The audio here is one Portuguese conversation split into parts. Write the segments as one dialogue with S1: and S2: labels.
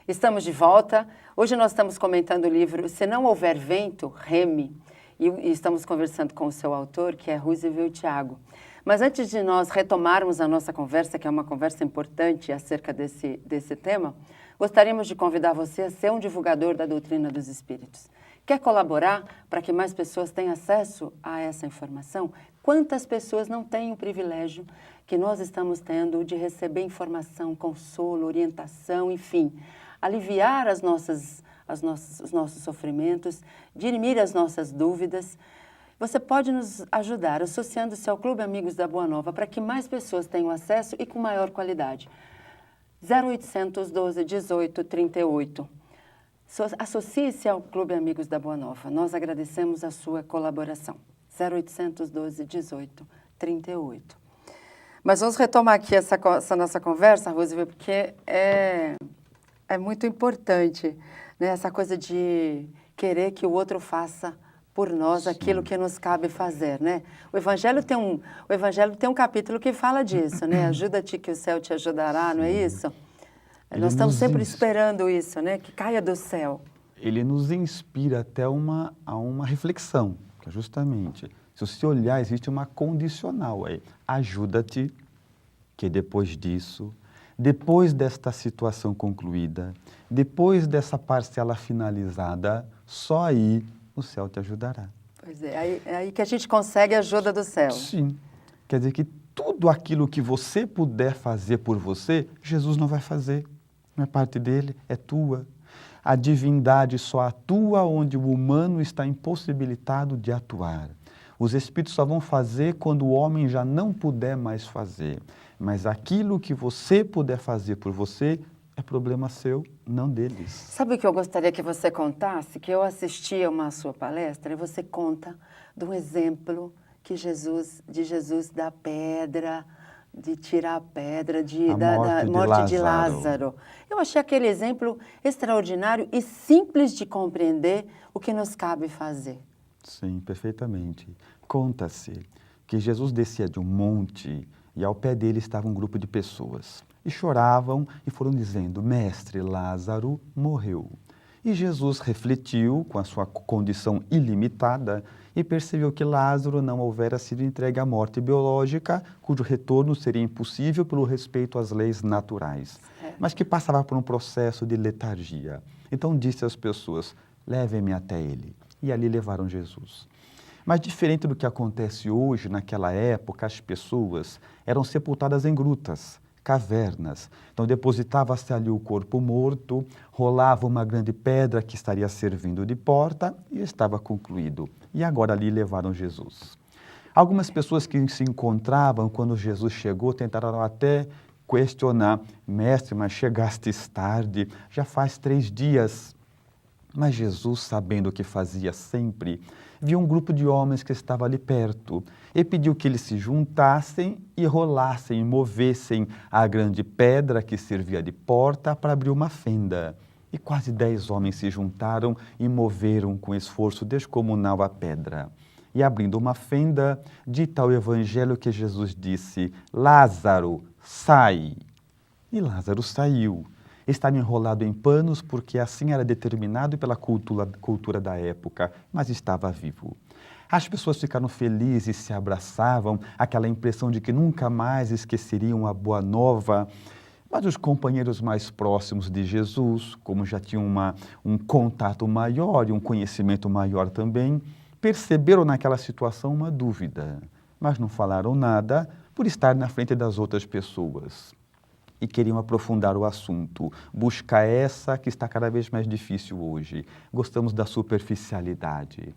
S1: Estamos de volta. Hoje nós estamos comentando o livro Se Não Houver Vento, Reme, e estamos conversando com o seu autor, que é Roosevelt Thiago. Mas antes de nós retomarmos a nossa conversa, que é uma conversa importante acerca desse tema, gostaríamos de convidar você a ser um divulgador da doutrina dos espíritos. Quer colaborar para que mais pessoas tenham acesso a essa informação? Quantas pessoas não têm o privilégio que nós estamos tendo de receber informação, consolo, orientação, enfim, aliviar os nossos sofrimentos, dirimir as nossas dúvidas? Você pode nos ajudar associando-se ao Clube Amigos da Boa Nova para que mais pessoas tenham acesso e com maior qualidade. 0800 12 18 38. Associe-se ao Clube Amigos da Boa Nova. Nós agradecemos a sua colaboração. 0800 12 18 38. Mas vamos retomar aqui essa nossa conversa, Roosevelt, porque é muito importante, né? Essa coisa de querer que o outro faça por nós aquilo que nos cabe fazer, né? O Evangelho tem um capítulo que fala disso, né? Ajuda-te que o céu te ajudará, não é isso? Nós estamos sempre esperando isso, né? Que caia do céu.
S2: Ele nos inspira até a uma reflexão, que é justamente, se você olhar, existe uma condicional aí. Ajuda-te, que depois disso, depois desta situação concluída, depois dessa parcela finalizada, só aí o céu te ajudará.
S1: Pois é aí que a gente consegue a ajuda do céu.
S2: Sim. Quer dizer que tudo aquilo que você puder fazer por você, Jesus não vai fazer. Não é parte dele, é tua. A divindade só atua onde o humano está impossibilitado de atuar. Os espíritos só vão fazer quando o homem já não puder mais fazer. Mas aquilo que você puder fazer por você é problema seu, não deles.
S1: Sabe o que eu gostaria que você contasse? Que eu assisti a uma sua palestra e você conta do exemplo de Jesus da pedra, de tirar a pedra, da morte de Lázaro. Eu achei aquele exemplo extraordinário e simples de compreender o que nos cabe fazer.
S2: Sim, perfeitamente. Conta-se que Jesus descia de um monte e ao pé dele estava um grupo de pessoas. E choravam e foram dizendo, mestre, Lázaro morreu. E Jesus refletiu com a sua condição ilimitada e percebeu que Lázaro não houvera sido entregue à morte biológica, cujo retorno seria impossível pelo respeito às leis naturais, mas que passava por um processo de letargia. Então disse às pessoas, levem-me até ele. E ali levaram Jesus. Mas diferente do que acontece hoje, naquela época, as pessoas eram sepultadas em grutas, cavernas. Então depositava-se ali o corpo morto, rolava uma grande pedra que estaria servindo de porta e estava concluído. E agora ali levaram Jesus. Algumas pessoas que se encontravam quando Jesus chegou tentaram até questionar, mestre, mas chegastes tarde, já faz 3 dias. Mas Jesus, sabendo o que fazia sempre, viu um grupo de homens que estava ali perto e pediu que eles se juntassem e rolassem, movessem a grande pedra que servia de porta para abrir uma fenda. E quase 10 homens se juntaram e moveram com esforço descomunal a pedra. E abrindo uma fenda, dita ao Evangelho que Jesus disse, Lázaro, sai! E Lázaro saiu. Estava enrolado em panos porque assim era determinado pela cultura da época, mas estava vivo. As pessoas ficaram felizes, se abraçavam, aquela impressão de que nunca mais esqueceriam a boa nova. Mas os companheiros mais próximos de Jesus, como já tinham um contato maior e um conhecimento maior também, perceberam naquela situação uma dúvida, mas não falaram nada por estar na frente das outras pessoas. E queriam aprofundar o assunto, buscar essa que está cada vez mais difícil hoje. Gostamos da superficialidade.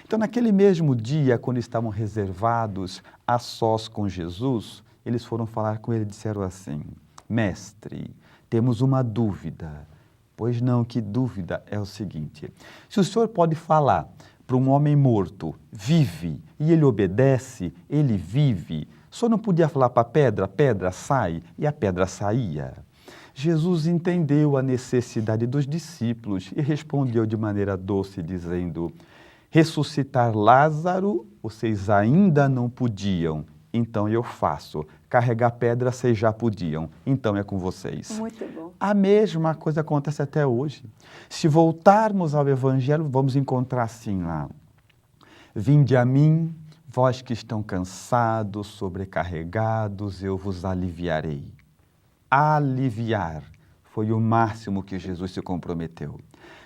S2: Então, naquele mesmo dia, quando estavam reservados a sós com Jesus, eles foram falar com ele e disseram assim, mestre, temos uma dúvida. Pois não, que dúvida é o seguinte, se o senhor pode falar para um homem morto, vive, e ele obedece, ele vive, só não podia falar para a pedra, pedra sai, e a pedra saía. Jesus entendeu a necessidade dos discípulos e respondeu de maneira doce, dizendo, ressuscitar Lázaro, vocês ainda não podiam, então eu faço. Carregar pedra vocês já podiam, então é com vocês.
S1: Muito bom.
S2: A mesma coisa acontece até hoje. Se voltarmos ao Evangelho, vamos encontrar assim lá. Vinde a mim, vós que estão cansados, sobrecarregados, eu vos aliviarei. Aliviar foi o máximo que Jesus se comprometeu.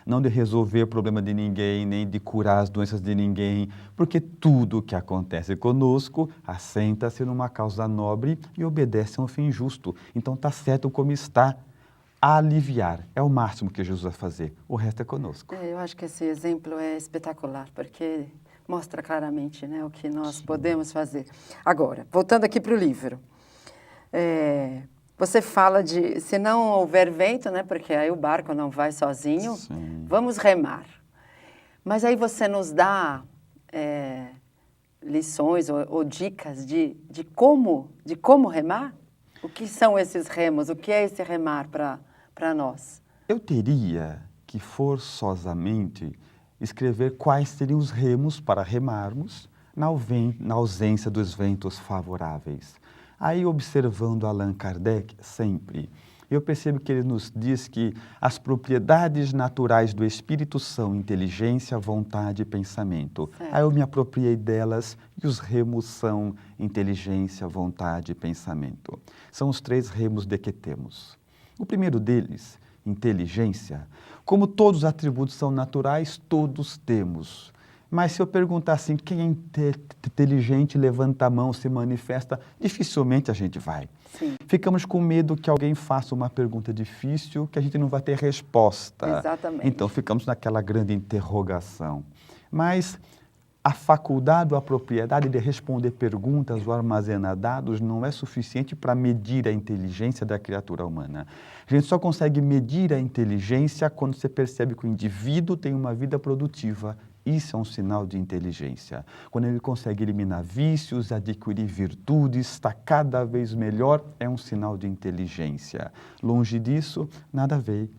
S2: Não de resolver o problema de ninguém, nem de curar as doenças de ninguém, porque tudo o que acontece conosco assenta-se numa causa nobre e obedece a um fim justo. Então está certo como está. Aliviar é o máximo que Jesus vai fazer. O resto é conosco.
S1: Eu acho que esse exemplo é espetacular, porque mostra claramente, né, o que nós podemos fazer. Agora, voltando aqui para o livro. Você fala de, se não houver vento, né, porque aí o barco não vai sozinho,
S2: Sim.
S1: vamos remar. Mas aí você nos dá lições ou dicas de como remar? O que são esses remos? O que é esse remar para nós?
S2: Eu teria que forçosamente escrever quais seriam os remos para remarmos na ausência dos ventos favoráveis. Aí, observando Allan Kardec, sempre, eu percebo que ele nos diz que as propriedades naturais do espírito são inteligência, vontade e pensamento.
S1: Certo.
S2: Aí eu me apropriei delas e os remos são inteligência, vontade e pensamento. São os 3 remos de que temos. O primeiro deles, inteligência, como todos os atributos são naturais, todos temos. Mas se eu perguntar assim, quem é inteligente, levanta a mão, se manifesta, dificilmente a gente vai.
S1: Sim.
S2: Ficamos com medo que alguém faça uma pergunta difícil que a gente não vai ter resposta.
S1: Exatamente.
S2: Então ficamos naquela grande interrogação. Mas a faculdade ou a propriedade de responder perguntas ou armazenar dados não é suficiente para medir a inteligência da criatura humana. A gente só consegue medir a inteligência quando você percebe que o indivíduo tem uma vida produtiva. Isso é um sinal de inteligência. Quando ele consegue eliminar vícios, adquirir virtudes, está cada vez melhor, é um sinal de inteligência. Longe disso, nada a ver.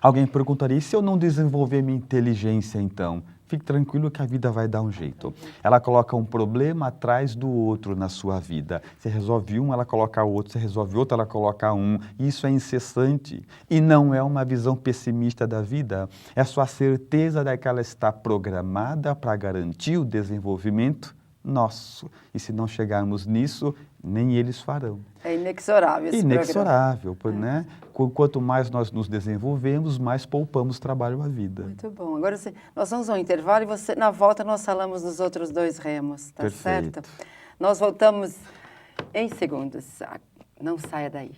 S2: Alguém perguntaria, e se eu não desenvolver minha inteligência então? Fique tranquilo que a vida vai dar um jeito. Ela coloca um problema atrás do outro na sua vida. Você resolve um, ela coloca outro. Você resolve outro, ela coloca um. Isso é incessante. E não é uma visão pessimista da vida. É só a certeza de que ela está programada para garantir o desenvolvimento nosso. E se não chegarmos nisso, nem eles farão.
S1: É inexorável esse
S2: Inexorável, né? Quanto mais nós nos desenvolvemos, mais poupamos trabalho à vida.
S1: Muito bom. Agora nós vamos ao intervalo e na volta nós falamos dos outros 2 remos, tá
S2: Perfeito.
S1: certo? Nós voltamos em segundos. Não saia daí.